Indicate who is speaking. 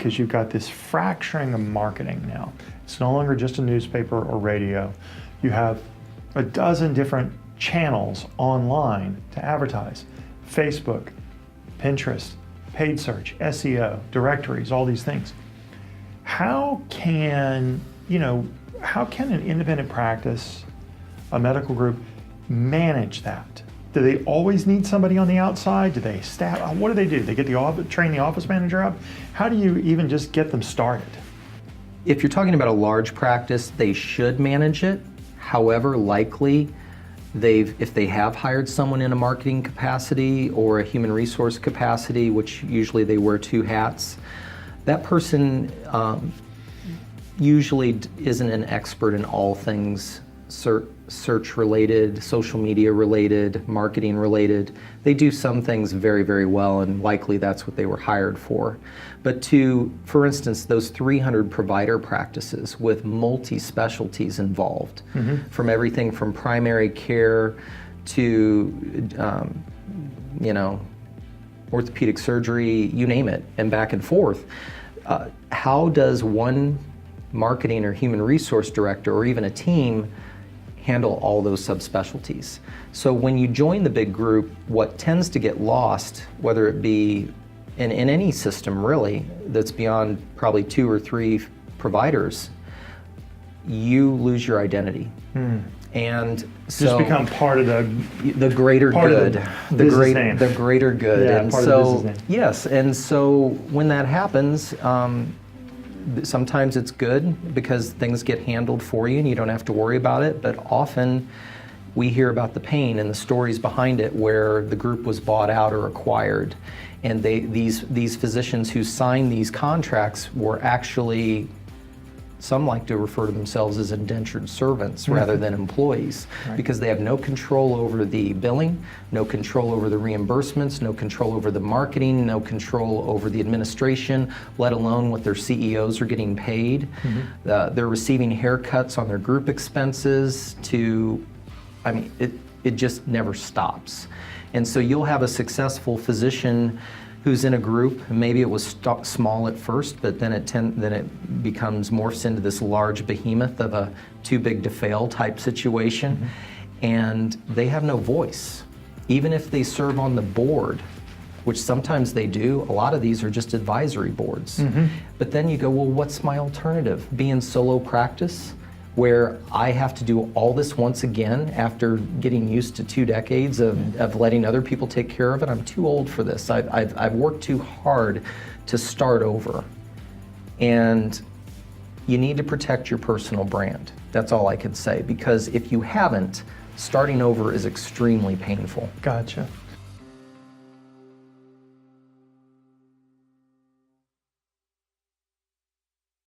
Speaker 1: because you've got this fracturing of marketing now. It's no longer just a newspaper or radio. You have a dozen different channels online to advertise. Facebook, Pinterest, paid search, SEO, directories, all these things. How can an independent practice, a medical group, manage that? Do they always need somebody on the outside? Do they staff? What do? They get train the office manager up? How do you even just get them started?
Speaker 2: If you're talking about a large practice, they should manage it. However, likely if they have hired someone in a marketing capacity or a human resource capacity, which usually they wear two hats, that person usually isn't an expert in all things search related, social media related, marketing related. They do some things very, very well, and likely that's what they were hired for. But for instance, those 300 provider practices with multi-specialties involved, from everything from primary care to orthopedic surgery, you name it, and back and forth. How does one marketing or human resource director or even a team handle all those subspecialties? So when you join the big group, what tends to get lost, whether it be in any system really, that's beyond probably 2 or 3 providers, you lose your identity. And so
Speaker 1: just become part of
Speaker 2: the greater good, the greater good.
Speaker 1: Yeah,
Speaker 2: and
Speaker 1: part
Speaker 2: so
Speaker 1: of the business name.
Speaker 2: yes, and so when that happens, sometimes it's good because things get handled for you and you don't have to worry about it, but often we hear about the pain and the stories behind it where the group was bought out or acquired, and these physicians who signed these contracts were actually, some like to refer to themselves as indentured servants rather than employees, because they have no control over the billing, no control over the reimbursements, no control over the marketing, no control over the administration, let alone what their CEOs are getting paid. They're receiving haircuts on their group expenses it just never stops. And so you'll have a successful physician who's in a group, maybe it was small at first, but then it becomes morphs into this large behemoth of a too big to fail type situation, and they have no voice. Even if they serve on the board, which sometimes they do, a lot of these are just advisory boards. But then you go, well, what's my alternative? Be in solo practice, where I have to do all this once again after getting used to 2 decades of letting other people take care of it. I'm too old for this. I've worked too hard to start over. And you need to protect your personal brand. That's all I can say, because if you haven't, starting over is extremely painful.
Speaker 1: Gotcha.